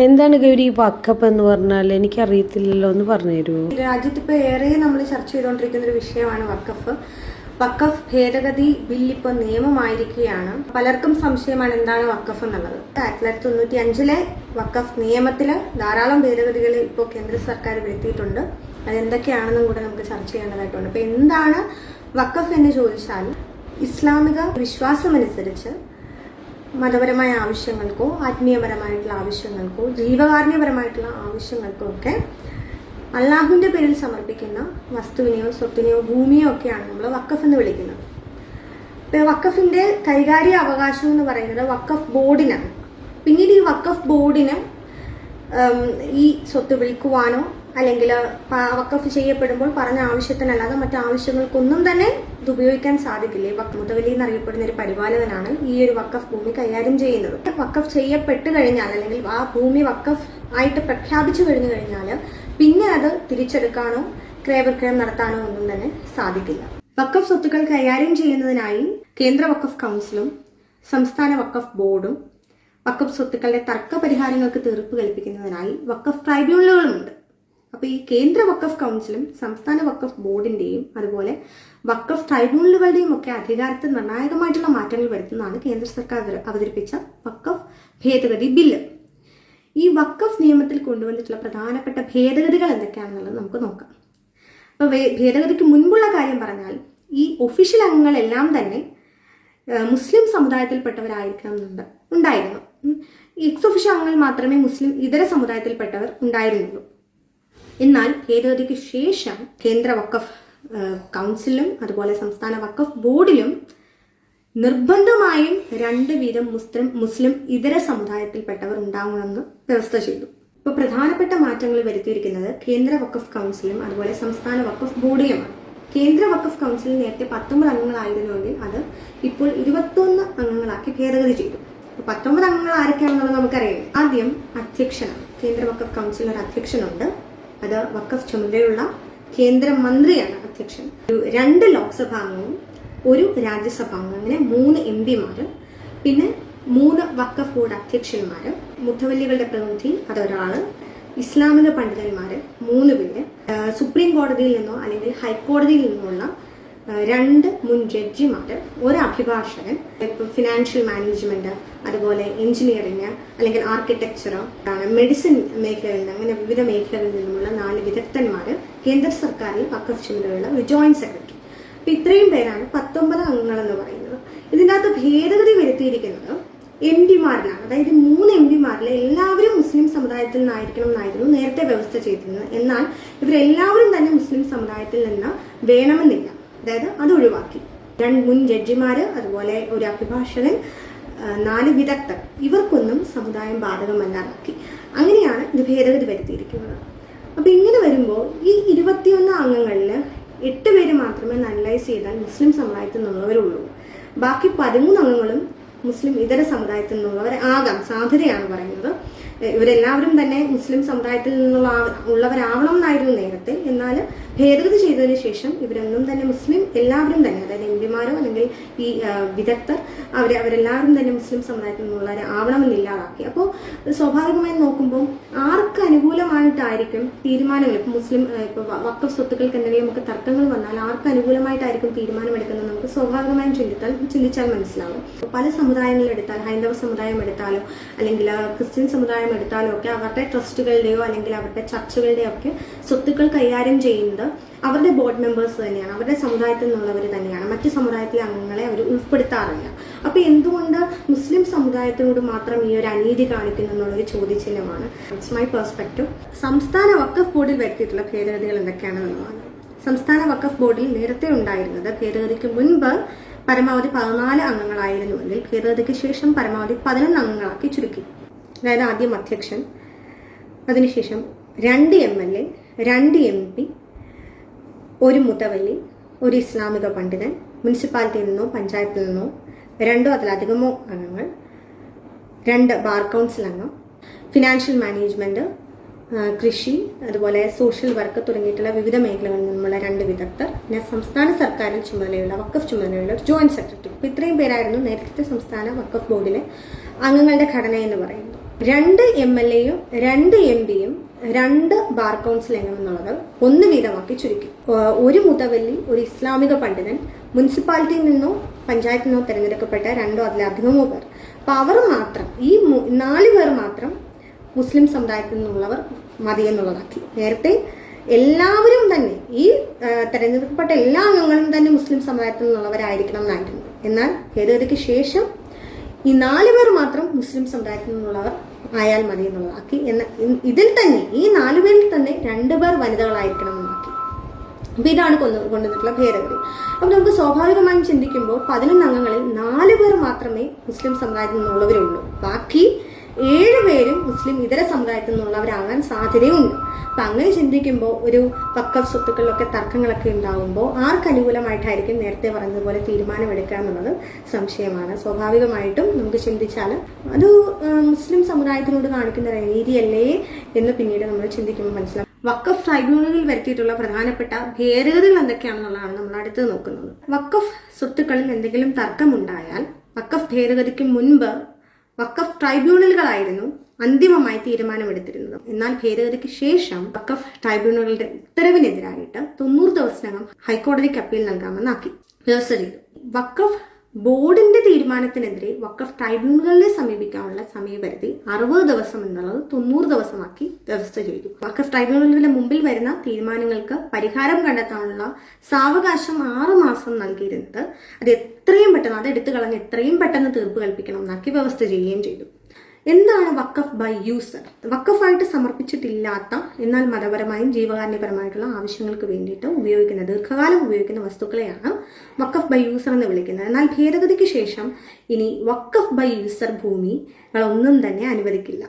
എന്താണ് ഗൗരി വഖഫ് എന്ന് പറഞ്ഞാൽ? എനിക്കറിയത്തില്ലല്ലോ, ഒന്ന് പറഞ്ഞു തരുമോ? രാജ്യത്ത് ഇപ്പോൾ ഏറെ നമ്മൾ ചർച്ച ചെയ്തുകൊണ്ടിരിക്കുന്ന ഒരു വിഷയമാണ് വഖഫ്. വഖഫ് ഭേദഗതി ബിൽ ഇപ്പോൾ നിയമമായിരിക്കുകയാണ്. പലർക്കും സംശയമാണ് എന്താണ് വഖഫ് എന്നുള്ളത്. 1995 വഖഫ് നിയമത്തിൽ ധാരാളം ഭേദഗതികൾ ഇപ്പോൾ കേന്ദ്ര സർക്കാർ വരുത്തിയിട്ടുണ്ട്. അതെന്തൊക്കെയാണെന്നും കൂടെ നമുക്ക് ചർച്ച ചെയ്യേണ്ടതായിട്ടുണ്ട്. അപ്പോൾ എന്താണ് വഖഫ് എന്ന് ചോദിച്ചാൽ, ഇസ്ലാമിക വിശ്വാസമനുസരിച്ച് മതപരമായ ആവശ്യങ്ങൾക്കോ ആത്മീയപരമായിട്ടുള്ള ആവശ്യങ്ങൾക്കോ ജീവകാരുണ്യപരമായിട്ടുള്ള ആവശ്യങ്ങൾക്കോ ഒക്കെ അള്ളാഹുവിൻ്റെ പേരിൽ സമർപ്പിക്കുന്ന വസ്തുവിനെയോ സ്വത്തിനെയോ ഭൂമിയോ ഒക്കെയാണ് നമ്മൾ വഖഫ് എന്ന് വിളിക്കുന്നത്. ഇപ്പോൾ വഖഫിൻ്റെ കൈകാര്യ അവകാശം എന്ന് പറയുന്നത് വഖഫ് ബോർഡിനാണ്. പിന്നീട് ഈ വഖഫ് ബോർഡിന് ഈ സ്വത്ത് വിൽക്കുവാനോ അല്ലെങ്കിൽ വഖഫ് ചെയ്യപ്പെടുമ്പോൾ പറഞ്ഞ ആവശ്യത്തിനല്ലാതെ മറ്റാവശ്യങ്ങൾക്കൊന്നും തന്നെ ഇത് ഉപയോഗിക്കാൻ സാധിക്കില്ലേ. മുതവലി എന്നറിയപ്പെടുന്ന ഒരു പരിപാലകനാണ് ഈ ഒരു വഖഫ് ഭൂമി കൈകാര്യം ചെയ്യുന്നത്. വഖഫ് ചെയ്യപ്പെട്ട് കഴിഞ്ഞാൽ അല്ലെങ്കിൽ ആ ഭൂമി വഖഫ് ആയിട്ട് പ്രഖ്യാപിച്ചു കഴിഞ്ഞു കഴിഞ്ഞാൽ പിന്നെ അത് തിരിച്ചെടുക്കാനോ ക്രയവിക്രയം നടത്താനോ ഒന്നും തന്നെ സാധിക്കില്ല. വഖഫ് സ്വത്തുക്കൾ കൈകാര്യം ചെയ്യുന്നതിനായി കേന്ദ്ര വഖഫ് കൗൺസിലും സംസ്ഥാന വഖഫ് ബോർഡും വഖഫ് സ്വത്തുക്കളുടെ തർക്ക പരിഹാരങ്ങൾക്ക് തീർപ്പ് കൽപ്പിക്കുന്നതിനായി വഖഫ് ട്രൈബ്യൂണലുകളുമുണ്ട്. അപ്പോൾ ഈ കേന്ദ്ര വഖഫ് കൗൺസിലും സംസ്ഥാന വഖഫ് ബോർഡിന്റെയും അതുപോലെ വഖഫ് ട്രൈബ്യൂണലുകളുടെയും ഒക്കെ അധികാരത്തിൽ നിർണായകമായിട്ടുള്ള മാറ്റങ്ങൾ വരുത്തുന്നതാണ് കേന്ദ്ര സർക്കാർ അവതരിപ്പിച്ച വഖഫ് ഭേദഗതി ബില്ല്. ഈ വഖഫ് നിയമത്തിൽ കൊണ്ടുവന്നിട്ടുള്ള പ്രധാനപ്പെട്ട ഭേദഗതികൾ എന്തൊക്കെയാണെന്നുള്ളത് നമുക്ക് നോക്കാം. അപ്പോൾ ഭേദഗതിക്ക് മുൻപുള്ള കാര്യം പറഞ്ഞാൽ, ഈ ഒഫീഷ്യൽ അംഗങ്ങളെല്ലാം തന്നെ മുസ്ലിം സമുദായത്തിൽപ്പെട്ടവരായിരിക്കണം ഉണ്ടായിരുന്നു. ഈ എക്സ് ഒഫീഷ്യൽ അംഗങ്ങൾ മാത്രമേ മുസ്ലിം ഇതര സമുദായത്തിൽപ്പെട്ടവർ ഉണ്ടായിരുന്നുള്ളൂ. എന്നാൽ ഭേദഗതിക്ക് ശേഷം കേന്ദ്ര വഖഫ് കൗൺസിലും അതുപോലെ സംസ്ഥാന വഖഫ് ബോർഡിലും നിർബന്ധമായും 2 വീതം മുസ്ലിം ഇതര സമുദായത്തിൽപ്പെട്ടവർ ഉണ്ടാവണമെന്ന് വ്യവസ്ഥ ചെയ്തു. ഇപ്പോൾ പ്രധാനപ്പെട്ട മാറ്റങ്ങൾ വരുത്തിയിരിക്കുന്നത് കേന്ദ്ര വഖഫ് കൗൺസിലും അതുപോലെ സംസ്ഥാന വഖഫ് ബോർഡിലുമാണ്. കേന്ദ്ര വഖഫ് കൗൺസിൽ നേരത്തെ 19 അംഗങ്ങളായിരുന്നുവെങ്കിൽ അത് ഇപ്പോൾ 21 അംഗങ്ങളാക്കി ഭേദഗതി ചെയ്തു. അപ്പോൾ 19 അംഗങ്ങൾ ആരൊക്കെയാണെന്നുള്ളത് നമുക്കറിയാം. ആദ്യം അധ്യക്ഷനാണ്. കേന്ദ്ര വഖഫ് കൗൺസിലിന് ഒരു അധ്യക്ഷനുണ്ട്. അത് വഖഫ് ചുമതലയുള്ള കേന്ദ്രമന്ത്രിയാണ് അധ്യക്ഷൻ. 2 ലോക്സഭാ അംഗവും 1 രാജ്യസഭാ അംഗം, അങ്ങനെ 3 MP-മാർ, പിന്നെ 3 വഖഫ് ബോർഡ് അധ്യക്ഷന്മാർ, മുത്തവല്ലികളുടെ പ്രതിനിധി അതൊരാള്, ഇസ്ലാമിക പണ്ഡിതന്മാർ 3 പേര്, സുപ്രീം കോടതിയിൽ നിന്നോ അല്ലെങ്കിൽ ഹൈക്കോടതിയിൽ നിന്നുള്ള 2 മുൻ ജഡ്ജിമാർ, 1 അഭിഭാഷകൻ, ഫിനാൻഷ്യൽ മാനേജ്മെന്റ്, അതുപോലെ എഞ്ചിനീയറിംഗ് അല്ലെങ്കിൽ ആർക്കിടെക്ചർ, മെഡിസിൻ മേഖലകളിൽ നിന്ന്, അങ്ങനെ വിവിധ മേഖലകളിൽ നിന്നുമുള്ള 4 വിദഗ്ധന്മാർ, കേന്ദ്ര സർക്കാരിൽ വഖഫ് ചുമതലയുള്ള ഒരു ജോയിന്റ് സെക്രട്ടറി. അപ്പൊ ഇത്രയും പേരാണ് 19 അംഗങ്ങൾ എന്ന് പറയുന്നത്. ഇതിനകത്ത് ഭേദഗതി വരുത്തിയിരിക്കുന്നത് MP-മാരിലാണ്. അതായത് 3 MP-മാരിൽ എല്ലാവരും മുസ്ലിം സമുദായത്തിൽ നിന്നായിരിക്കണം എന്നായിരുന്നു നേരത്തെ വ്യവസ്ഥ ചെയ്തിരുന്നത്. എന്നാൽ ഇവരെല്ലാവരും തന്നെ മുസ്ലിം സമുദായത്തിൽ നിന്ന് വേണമെന്നില്ല. അതായത് അത് ഒഴിവാക്കി. 2 മുൻ ജഡ്ജിമാർ, അതുപോലെ 1 അഭിഭാഷകൻ, 4 വിദഗ്ധർ, ഇവർക്കൊന്നും സമുദായം ബാധകമല്ലാതാക്കി. അങ്ങനെയാണ് ഇത് ഭേദഗതി വരുത്തിയിരിക്കുന്നത്. അപ്പൊ ഇങ്ങനെ വരുമ്പോൾ ഈ 21 അംഗങ്ങളിൽ 8 പേര് മാത്രമേ അനലൈസ് ചെയ്താൽ മുസ്ലിം സമുദായത്തിൽ നിന്നുള്ളവരുള്ളൂ. ബാക്കി 13 അംഗങ്ങളും മുസ്ലിം ഇതര സമുദായത്തിൽ നിന്നുള്ളവർ ആകാം സാധ്യതയാണ് പറയുന്നത്. ഇവരെല്ലാവരും തന്നെ മുസ്ലിം സമുദായത്തിൽ നിന്നുള്ള ഉള്ളവരാവണം എന്നായിരുന്നു നേരത്തെ. എന്നാൽ ഭേദഗതി ചെയ്തതിന് ശേഷം ഇവരൊന്നും തന്നെ എല്ലാവരും തന്നെ, അതായത് MP-മാരോ അല്ലെങ്കിൽ ഈ വിദഗ്ധർ അവരെല്ലാവരും തന്നെ മുസ്ലിം സമുദായത്തിൽ നിന്നുള്ളവർ ആവണമെന്നില്ലാതാക്കി. അപ്പോൾ സ്വാഭാവികമായി നോക്കുമ്പോൾ ആർക്ക് അനുകൂലമായിട്ടായിരിക്കും തീരുമാനങ്ങൾ, ഇപ്പോൾ വഖഫ് സ്വത്തുക്കൾക്ക് എന്തെങ്കിലുമൊക്കെ തർക്കങ്ങൾ വന്നാൽ ആർക്ക് അനുകൂലമായിട്ടായിരിക്കും തീരുമാനമെടുക്കുന്നത് നമുക്ക് സ്വാഭാവികമായും ചിന്തിച്ചാൽ മനസ്സിലാവും. പല സമുദായങ്ങളെടുത്താൽ, ഹൈന്ദവ സമുദായം എടുത്താലോ അല്ലെങ്കിൽ ക്രിസ്ത്യൻ സമുദായം എടുത്താലോ ഒക്കെ അവരുടെ ട്രസ്റ്റുകളുടെയോ അല്ലെങ്കിൽ അവരുടെ ചർച്ചുകളുടെയോ ഒക്കെ സ്വത്തുക്കൾ കൈകാര്യം ചെയ്യുന്നത് അവരുടെ ബോർഡ് മെമ്പേഴ്സ് തന്നെയാണ്, അവരുടെ സമുദായത്തിൽ നിന്നുള്ളവർ തന്നെയാണ്. മറ്റ് സമുദായത്തിലെ അംഗങ്ങളെ അവർ ഉൾപ്പെടുത്താറില്ല. അപ്പൊ എന്തുകൊണ്ട് മുസ്ലിം സമുദായത്തിനോട് മാത്രം ഈ ഒരു അനീതി കാണിക്കുന്നു എന്നുള്ളൊരു ചോദ്യചിഹ്നമാണ്. It's my perspective. സംസ്ഥാന വഖഫ് ബോർഡിൽ വരുത്തിയിട്ടുള്ള ഭേദഗതികൾ എന്തൊക്കെയാണെന്നുള്ളതാണ്. സംസ്ഥാന വഖഫ് ബോർഡിൽ നേരത്തെ ഉണ്ടായിരുന്നത് ഭേദഗതിക്ക് മുൻപ് പരമാവധി 14 അംഗങ്ങളായിരുന്നുവെങ്കിൽ ഭേദഗതിക്ക് ശേഷം പരമാവധി 11 അംഗങ്ങളാക്കി ചുരുക്കി. അതായത് ആദ്യം അധ്യക്ഷൻ, അതിനുശേഷം 2 MLA, 2 MP, 1 മുത്തവല്ലി, 1 ഇസ്ലാമിക പണ്ഡിതൻ, മുനിസിപ്പാലിറ്റിയിൽ നിന്നോ പഞ്ചായത്തിൽ നിന്നോ 2 അതിലധികമോ അംഗങ്ങൾ, 2 ബാർ കൗൺസിൽ അംഗം, ഫിനാൻഷ്യൽ മാനേജ്മെന്റ്, കൃഷി, അതുപോലെ സോഷ്യൽ വർക്ക് തുടങ്ങിയിട്ടുള്ള വിവിധ മേഖലകളിൽ നിന്നുള്ള 2 വിദഗ്ധർ, പിന്നെ സംസ്ഥാന സർക്കാരിൽ ചുമതലയുള്ള വഖഫ് ചുമതലയുള്ള ജോയിന്റ് സെക്രട്ടറി. അപ്പോൾ ഇത്രയും പേരായിരുന്നു നേരത്തെ സംസ്ഥാന വഖഫ് ബോർഡിലെ അംഗങ്ങളുടെ ഘടന എന്ന് പറയുന്നത്. 2 MLA-യും 2 MP-യും 2 ബാർ കൗൺസിൽ അംഗം എന്നുള്ളത് 1 വീതമാക്കി ചുരുക്കി. ഒരു മുതവല്ലി, ഒരു ഇസ്ലാമിക പണ്ഡിതൻ, മുനിസിപ്പാലിറ്റിയിൽ നിന്നോ പഞ്ചായത്തിൽ നിന്നോ തിരഞ്ഞെടുക്കപ്പെട്ട 2 അതിലധികമോ പേർ. അപ്പോൾ അവർ മാത്രം, ഈ 4 പേർ മാത്രം മുസ്ലിം സമുദായത്തിൽ നിന്നുള്ളവർ മതി എന്നുള്ളതാക്കി. നേരത്തെ എല്ലാവരും തന്നെ, ഈ തെരഞ്ഞെടുക്കപ്പെട്ട എല്ലാ അംഗങ്ങളും തന്നെ മുസ്ലിം സമുദായത്തിൽ നിന്നുള്ളവരായിരിക്കണം എന്നായിരുന്നു. എന്നാൽ ഭേദഗതിക്ക് ശേഷം ഈ 4 പേർ മാത്രം മുസ്ലിം സമുദായത്തിൽ നിന്നുള്ളവർ ആയാൽ മതി എന്നുള്ളതാക്കി. ഇതിൽ തന്നെ ഈ 4 പേരിൽ തന്നെ 2 പേർ വനിതകളായിരിക്കണം എന്നാക്കി. അപ്പൊ ഇതാണ് കൊണ്ടുവന്നിട്ടുള്ള ഭേദഗതി. അപ്പൊ നമുക്ക് സ്വാഭാവികമായും ചിന്തിക്കുമ്പോൾ 11 അംഗങ്ങളിൽ 4 പേർ മാത്രമേ മുസ്ലിം സമുദായത്തിൽ നിന്നുള്ളവരുള്ളൂ. ബാക്കി 7 പേരും മുസ്ലിം ഇതര സമുദായത്തിൽ നിന്നുള്ളവരാകാൻ സാധ്യതയുണ്ട്. അപ്പൊ അങ്ങനെ ചിന്തിക്കുമ്പോൾ ഒരു വഖഫ് സ്വത്തുക്കളിലൊക്കെ തർക്കങ്ങളൊക്കെ ഉണ്ടാകുമ്പോൾ ആർക്ക് അനുകൂലമായിട്ടായിരിക്കും നേരത്തെ പറഞ്ഞതുപോലെ തീരുമാനമെടുക്കുക എന്നുള്ളത് സംശയമാണ്. സ്വാഭാവികമായിട്ടും നമുക്ക് ചിന്തിച്ചാൽ അത് മുസ്ലിം സമുദായത്തിനോട് കാണിക്കുന്ന രീതിയല്ലേ എന്ന് പിന്നീട് നമ്മൾ ചിന്തിക്കുമ്പോൾ മനസ്സിലാവും. വഖഫ് ട്രൈബ്യൂണലിൽ വരുത്തിയിട്ടുള്ള പ്രധാനപ്പെട്ട ഭേദഗതികൾ എന്തൊക്കെയാണെന്നുള്ളതാണ് നമ്മൾ അടുത്ത് നോക്കുന്നത്. വഖഫ് സ്വത്തുക്കളിൽ എന്തെങ്കിലും തർക്കമുണ്ടായാൽ വഖഫ് ഭേദഗതിക്ക് മുൻപ് വഖഫ് ട്രൈബ്യൂണലുകളായിരുന്നു അന്തിമമായി തീരുമാനമെടുത്തിരുന്നത്. എന്നാൽ ഭേദഗതിക്ക് ശേഷം വഖഫ് ട്രൈബ്യൂണലുകളുടെ ഉത്തരവിനെതിരായിട്ട് 90 ദിവസത്തിനകം ഹൈക്കോടതിക്ക് അപ്പീൽ നൽകാമെന്നാക്കി വ്യവസ്ഥ ചെയ്തു. വഖഫ് ബോർഡിന്റെ തീരുമാനത്തിനെതിരെ വഖഫ് ട്രൈബ്യൂണലുകളെ സമീപിക്കാനുള്ള സമയപരിധി 60 ദിവസം എന്നുള്ളത് 90 ദിവസമാക്കി വ്യവസ്ഥ ചെയ്തു. വഖഫ് ട്രൈബ്യൂണലുകളുടെ മുമ്പിൽ വരുന്ന തീരുമാനങ്ങൾക്ക് പരിഹാരം കണ്ടെത്താനുള്ള സാവകാശം 6 മാസം നൽകിയിരുന്നത് അത് എത്രയും പെട്ടെന്ന്, അത് എടുത്തു കളഞ്ഞ് എത്രയും പെട്ടെന്ന് തീർപ്പ് കൽപ്പിക്കണം എന്നാക്കി വ്യവസ്ഥ ചെയ്യുകയും ചെയ്തു. എന്താണ് വഖഫ് ബൈ യൂസർ? വഖഫായിട്ട് സമർപ്പിച്ചിട്ടില്ലാത്ത എന്നാൽ മതപരമായും ജീവകാരുണ്യപരമായിട്ടുള്ള ആവശ്യങ്ങൾക്ക് വേണ്ടിയിട്ട് ഉപയോഗിക്കുന്ന, ദീർഘകാലം ഉപയോഗിക്കുന്ന വസ്തുക്കളെയാണ് വഖഫ് ബൈ യൂസർ എന്ന് വിളിക്കുന്നത്. എന്നാൽ ഭേദഗതിക്ക് ശേഷം ഇനി വഖഫ് ബൈ യൂസർ ഭൂമികളൊന്നും തന്നെ അനുവദിക്കില്ല.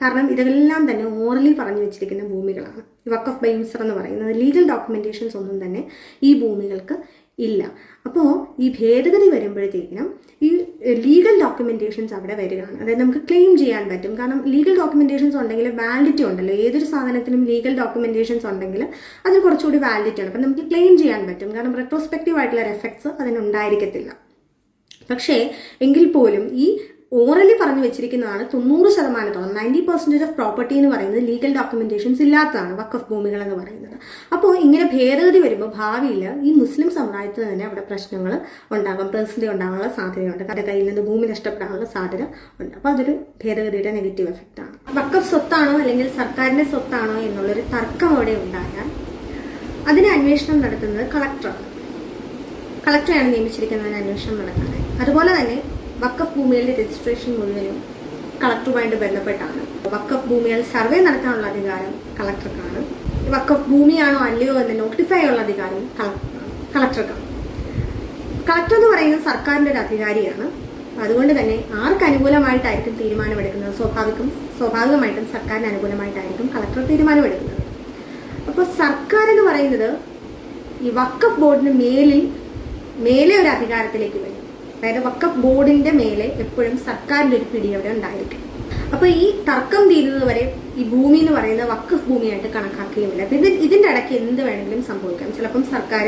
കാരണം ഇതെല്ലാം തന്നെ ഓറലി പറഞ്ഞു വെച്ചിരിക്കുന്ന ഭൂമികളാണ്. വഖഫ് ബൈ യൂസർ എന്ന് പറയുന്നത് ലീഗൽ ഡോക്യുമെന്റേഷൻസ് ഒന്നും തന്നെ ഈ ഭൂമികൾക്ക് ഇല്ല. അപ്പോൾ ഈ ഭേദഗതി വരുമ്പോഴത്തേക്കിനും ഈ ലീഗൽ ഡോക്യുമെന്റേഷൻസ് അവിടെ വരികയാണ്. അതായത് നമുക്ക് ക്ലെയിം ചെയ്യാൻ പറ്റും. കാരണം ലീഗൽ ഡോക്യുമെന്റേഷൻസ് ഉണ്ടെങ്കിൽ വാലിഡിറ്റി ഉണ്ടല്ലോ. ഏതൊരു സാധനത്തിനും ലീഗൽ ഡോക്യുമെന്റേഷൻസ് ഉണ്ടെങ്കിൽ അതിന് കുറച്ചുകൂടി വാലിഡിറ്റി ഉണ്ട്. അപ്പം നമുക്ക് ക്ലെയിം ചെയ്യാൻ പറ്റും. കാരണം റെട്രോസ്പെക്റ്റീവ് ആയിട്ടുള്ള എഫക്ട്സ് അതിനുണ്ടായിരിക്കത്തില്ല. പക്ഷേ എങ്കിൽ പോലും ഈ ഓറലി പറഞ്ഞു വെച്ചിരിക്കുന്നതാണ് 90%, 90% ഓഫ് പ്രോപ്പർട്ടി എന്ന് പറയുന്നത് ലീഗൽ ഡോക്യുമെന്റേഷൻസ് ഇല്ലാത്തതാണ് വഖഫ് ഭൂമികൾ എന്ന് പറയുന്നത്. അപ്പോൾ ഇങ്ങനെ ഭേദഗതി വരുമ്പോൾ ഭാവിയിൽ ഈ മുസ്ലിം സമുദായത്തിൽ തന്നെ അവിടെ പ്രശ്നങ്ങൾ ഉണ്ടാകാം, പ്രതിസന്ധി ഉണ്ടാകാനുള്ള സാധ്യതയുണ്ട്. അവരുടെ കയ്യിൽ നിന്ന് ഭൂമി നഷ്ടപ്പെടാനുള്ള സാധ്യത ഉണ്ട്. അപ്പോൾ അതൊരു ഭേദഗതിയുടെ നെഗറ്റീവ് എഫക്റ്റ് ആണ്. വഖഫ് സ്വത്താണോ അല്ലെങ്കിൽ സർക്കാരിന്റെ സ്വത്താണോ എന്നുള്ളൊരു തർക്കം അവിടെ ഉണ്ടായാൽ അതിന് അന്വേഷണം നടത്തുന്നത് കളക്ടറെയാണ് നിയമിച്ചിരിക്കുന്നതിന് അന്വേഷണം നടത്താനായി. അതുപോലെ തന്നെ വഖഫ് ഭൂമികളുടെ രജിസ്ട്രേഷൻ മുഴുവനും കളക്ടറുമായിട്ട് ബന്ധപ്പെട്ടാണ്. വഖഫ് ഭൂമികൾ സർവേ നടത്താനുള്ള അധികാരം കളക്ടർക്കാണ്. വഖഫ് ഭൂമിയാണോ അല്ലയോ എന്ന് നോട്ടിഫൈ ഉള്ള അധികാരം കളക്ടർക്കാണ്. കളക്ടർ എന്ന് പറയുന്നത് സർക്കാരിന്റെ ഒരു അധികാരിയാണ്. അതുകൊണ്ട് തന്നെ ആർക്ക് അനുകൂലമായിട്ടായിരിക്കും തീരുമാനമെടുക്കുന്നത്? സ്വാഭാവികമായിട്ടും സർക്കാരിന് അനുകൂലമായിട്ടായിരിക്കും കളക്ടർ തീരുമാനമെടുക്കുന്നത്. അപ്പോൾ സർക്കാർ എന്ന് പറയുന്നത് ഈ വഖഫ് ബോർഡിന് മേലെ ഒരു അധികാരത്തിലേക്ക് വരും. അതായത് വഖഫ് ബോർഡിന്റെ മേലെ എപ്പോഴും സർക്കാരിന്റെ ഒരു പിടി അവിടെ ഉണ്ടായിരിക്കും. അപ്പൊ ഈ തർക്കം തീരുന്നത് വരെ ഈ ഭൂമി എന്ന് പറയുന്നത് വഖഫ് ഭൂമിയായിട്ട് കണക്കാക്കുകയുമില്ല. ഇതിന്റെ ഇടയ്ക്ക് എന്ത് വേണമെങ്കിലും സംഭവിക്കാം. ചിലപ്പം സർക്കാർ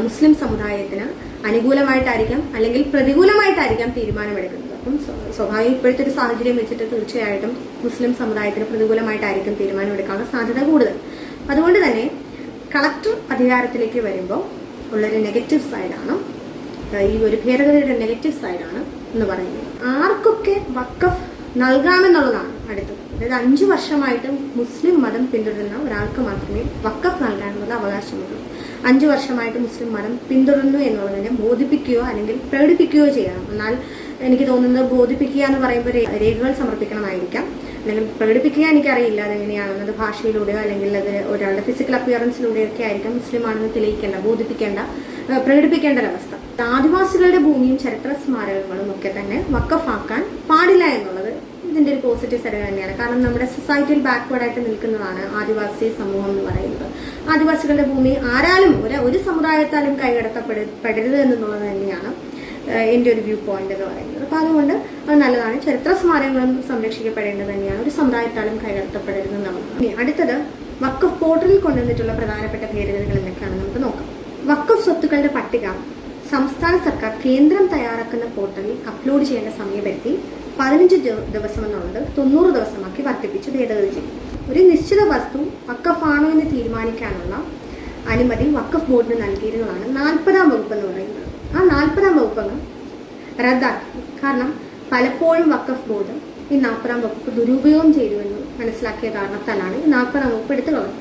മുസ്ലിം സമുദായത്തിന് അനുകൂലമായിട്ടായിരിക്കാം അല്ലെങ്കിൽ പ്രതികൂലമായിട്ടായിരിക്കാം തീരുമാനമെടുക്കുന്നത്. അപ്പം സ്വാഭാവികം ഇപ്പോഴത്തെ ഒരു സാഹചര്യം വെച്ചിട്ട് തീർച്ചയായിട്ടും മുസ്ലിം സമുദായത്തിന് പ്രതികൂലമായിട്ടായിരിക്കും തീരുമാനമെടുക്കാനുള്ള സാധ്യത കൂടുതൽ. അതുകൊണ്ട് തന്നെ കളക്ടർ അധികാരത്തിലേക്ക് വരുമ്പോൾ ഉള്ളൊരു നെഗറ്റീവ് സൈഡാണ് ഈ ഒരു ഭേദഗതിയുടെ നെഗറ്റീവ് സൈഡാണ് എന്ന് പറയുന്നത്. ആർക്കൊക്കെ വഖഫ് നൽകാമെന്നുള്ളതാണ് അടുത്തത്. അതായത് 5 വർഷമായിട്ട് മുസ്ലിം മതം പിന്തുടരുന്ന ഒരാൾക്ക് മാത്രമേ വഖഫ് നൽകാനുള്ള അവകാശമുള്ളൂ. 5 വർഷമായിട്ട് മുസ്ലിം മതം പിന്തുടരുന്നു എന്നുള്ളതിനെ ബോധിപ്പിക്കുകയോ അല്ലെങ്കിൽ പ്രകടിപ്പിക്കുകയോ ചെയ്യണം. എന്നാൽ എനിക്ക് തോന്നുന്നത് ബോധിപ്പിക്കുക എന്ന് പറയുമ്പോൾ രേഖകൾ സമർപ്പിക്കണമായിരിക്കാം. അല്ലെങ്കിൽ പ്രകടിപ്പിക്കുക എനിക്കറിയില്ല അതെങ്ങനെയാണെന്നത്, ഭാഷയിലൂടെയോ അല്ലെങ്കിൽ അത് ഒരാളുടെ ഫിസിക്കൽ അപ്പിയറൻസിലൂടെയൊക്കെ ആയിരിക്കാം മുസ്ലിം ആണെന്ന് തെളിയിക്കേണ്ട, പ്രകടിപ്പിക്കേണ്ട ഒരവസ്ഥ. ആദിവാസികളുടെ ഭൂമിയും ചരിത്ര സ്മാരകങ്ങളും ഒക്കെ തന്നെ വഖഫാക്കാൻ പാടില്ല എന്നുള്ളത് ഇതിന്റെ ഒരു പോസിറ്റീവ് സൈഡ് തന്നെയാണ്. കാരണം നമ്മുടെ സൊസൈറ്റിയിൽ ബാക്ക്വേർഡ് ആയിട്ട് നിൽക്കുന്നതാണ് ആദിവാസി സമൂഹം എന്ന് പറയുന്നത്. ആദിവാസികളുടെ ഭൂമി ആരാലും ഒരു സമുദായത്താലും കൈകടത്തപ്പെടരുത് എന്നുള്ളത് തന്നെയാണ് എൻ്റെ ഒരു വ്യൂ പോയിന്റ് എന്ന് പറയുന്നത്. അപ്പൊ അതുകൊണ്ട് അത് നല്ലതാണ്. ചരിത്ര സ്മാരകങ്ങളും സംരക്ഷിക്കപ്പെടേണ്ടത് തന്നെയാണ്. ഒരു സമുദായത്താലും കൈകടത്തപ്പെടരുത് എന്നുള്ളതാണ്. അടുത്തത് വഖഫ് പോർട്ടലിൽ കൊണ്ടുവന്നിട്ടുള്ള പ്രധാനപ്പെട്ട ഭേദഗതികൾ എന്തൊക്കെയാണെന്ന് നമുക്ക് നോക്കാം. വഖഫ് സ്വത്തുക്കളുടെ പട്ടിക സംസ്ഥാന സർക്കാർ കേന്ദ്രം തയ്യാറാക്കുന്ന പോർട്ടലിൽ അപ്ലോഡ് ചെയ്യേണ്ട സമയപരിധി 15 ദിവസം എന്നുള്ളത് 90 ദിവസമാക്കി വർദ്ധിപ്പിച്ച് ഭേദഗതി ചെയ്തു. ഒരു നിശ്ചിത വസ്തു വഖഫാണോ എന്ന് തീരുമാനിക്കാനുള്ള അനുമതി വഖഫ് ബോർഡിന് നൽകിയിരുന്നതാണ് 40-ാം വകുപ്പ് എന്ന് പറയുന്നത്. ആ 40-ാം വകുപ്പ് റദ്ദാക്കി. കാരണം പലപ്പോഴും വഖഫ് ബോർഡ് ഈ 40-ാം വകുപ്പ് ദുരുപയോഗം ചെയ്തുവെന്ന് മനസ്സിലാക്കിയ കാരണത്താലാണ് ഈ 40-ാം വകുപ്പ് എടുത്തു കളഞ്ഞത്.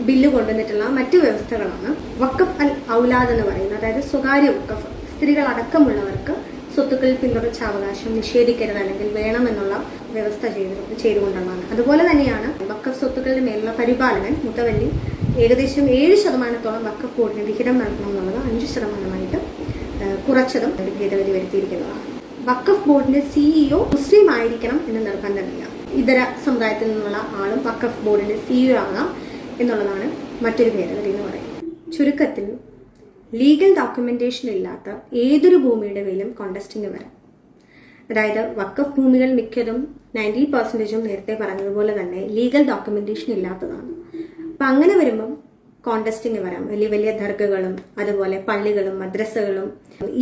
ബില്ല് കൊണ്ടുവന്നിട്ടുള്ള മറ്റു വ്യവസ്ഥകളാണ് വഖഫ് അൽ ഔലാദ് എന്ന് പറയുന്നത്. അതായത് സ്വകാര്യ വഖഫ്, സ്ത്രീകൾ അടക്കമുള്ളവർക്ക് സ്വത്തുക്കളിൽ പിന്തുടർച്ചാവകാശം നിഷേധിക്കരുത് അല്ലെങ്കിൽ വേണമെന്നുള്ള വ്യവസ്ഥ ചെയ്തുകൊണ്ടുള്ളതാണ്. അതുപോലെ തന്നെയാണ് വഖഫ് സ്വത്തുക്കളുടെ മേലുള്ള പരിപാലനം മുത്തവല്ലി ഏകദേശം 7% വഖഫ് ബോർഡിന് വിഹിതം നൽകണം എന്നുള്ളത് 5% കുറച്ചതും ഭേദഗതി വരുത്തിയിരിക്കുന്നതാണ്. വഖഫ് ബോർഡിന്റെ CEO മുസ്ലിം ആയിരിക്കണം എന്ന് നിർബന്ധമില്ല. ഇതര സമുദായത്തിൽ നിന്നുള്ള ആളും വഖഫ് ബോർഡിന്റെ CEO ആകാം എന്നുള്ളതാണ് മറ്റൊരു ഭേദഗതി എന്ന് പറയുന്നത്. ചുരുക്കത്തിൽ ലീഗൽ ഡോക്യുമെന്റേഷൻ ഇല്ലാത്ത ഏതൊരു ഭൂമിയുടെ മേലും കോണ്ടസ്റ്റിംഗ് വരാം. അതായത് വഖഫ് ഭൂമികൾ മിക്കതും 90% നേരത്തെ പറഞ്ഞതുപോലെ തന്നെ ലീഗൽ ഡോക്യുമെന്റേഷൻ ഇല്ലാത്തതാണ്. അപ്പം അങ്ങനെ വരുമ്പം കോണ്ടസ്റ്റിംഗ് വരാം. വലിയ വലിയ ദർഗകളും അതുപോലെ പള്ളികളും മദ്രസകളും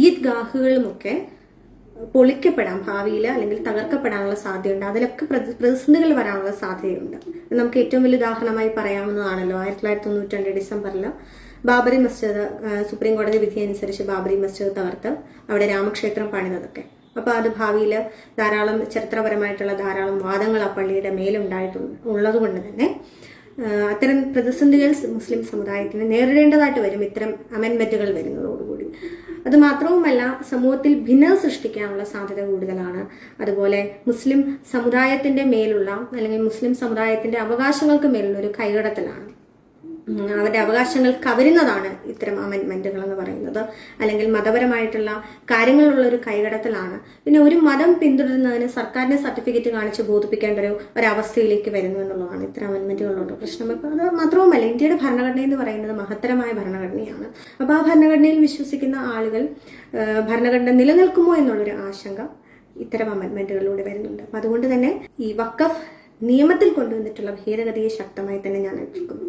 ഈദ്ഗാഹുകളും ഒക്കെ പൊളിക്കപ്പെടാം ഭാവിയിൽ, അല്ലെങ്കിൽ തകർക്കപ്പെടാനുള്ള സാധ്യതയുണ്ട്. അതിലൊക്കെ പ്രതിസന്ധികൾ വരാനുള്ള സാധ്യതയുണ്ട്. നമുക്ക് ഏറ്റവും വലിയ ഉദാഹരണമായി പറയാവുന്നതാണല്ലോ 1992 ഡിസംബറിൽ ബാബറി മസ്ജിദ്, സുപ്രീം കോടതി വിധി അനുസരിച്ച് ബാബറി മസ്ജിദ് തകർത്ത് അവിടെ രാമക്ഷേത്രം പണിതതൊക്കെ. അപ്പോൾ അത് ഭാവിയിൽ ധാരാളം ചരിത്രപരമായിട്ടുള്ള ധാരാളം വാദങ്ങൾ ആ പള്ളിയുടെ മേലുണ്ടായിട്ടുള്ളത് കൊണ്ട് തന്നെ അത്തരം പ്രതിസന്ധികൾ മുസ്ലിം സമുദായത്തിന് നേരിടേണ്ടതായിട്ട് വരും ഇത്തരം അമെൻമെന്റുകൾ വരുന്നതോടുകൂടി. അത് മാത്രവുമല്ല, സമൂഹത്തിൽ ഭിന്നത സൃഷ്ടിക്കാനുള്ള സാധ്യത കൂടുതലാണ്. അതുപോലെ മുസ്ലിം സമുദായത്തിന്റെ മേലുള്ള അല്ലെങ്കിൽ മുസ്ലിം സമുദായത്തിന്റെ അവകാശങ്ങൾക്ക് മേലുള്ള ഒരു കൈകടത്തലാണ്. അവരുടെ അവകാശങ്ങൾ കവരുന്നതാണ് ഇത്തരം അമെൻമെന്റുകൾ എന്ന് പറയുന്നത്. അല്ലെങ്കിൽ മതപരമായിട്ടുള്ള കാര്യങ്ങളുള്ള ഒരു കൈകടത്തലാണ്. പിന്നെ ഒരു മതം പിന്തുടരുന്നതിന് സർക്കാരിന്റെ സർട്ടിഫിക്കറ്റ് കാണിച്ച് ബോധിപ്പിക്കേണ്ട ഒരവസ്ഥയിലേക്ക് വരുന്നു എന്നുള്ളതാണ് ഇത്തരം അമെൻമെന്റുകളുള്ള പ്രശ്നം. അപ്പോൾ അത് മാത്രവുമല്ല, ഇന്ത്യയുടെ ഭരണഘടന എന്ന് പറയുന്നത് മഹത്തരമായ ഭരണഘടനയാണ്. അപ്പോൾ ആ ഭരണഘടനയിൽ വിശ്വസിക്കുന്ന ആളുകൾ ഭരണഘടന നിലനിൽക്കുമോ എന്നുള്ളൊരു ആശങ്ക ഇത്തരം അമെൻമെന്റുകളിലൂടെ വരുന്നുണ്ട്. അപ്പം അതുകൊണ്ട് തന്നെ ഈ വഖഫ് നിയമത്തിൽ കൊണ്ടുവന്നിട്ടുള്ള ഭേദഗതിയെ ശക്തമായി തന്നെ ഞാൻ എതിർക്കുന്നു.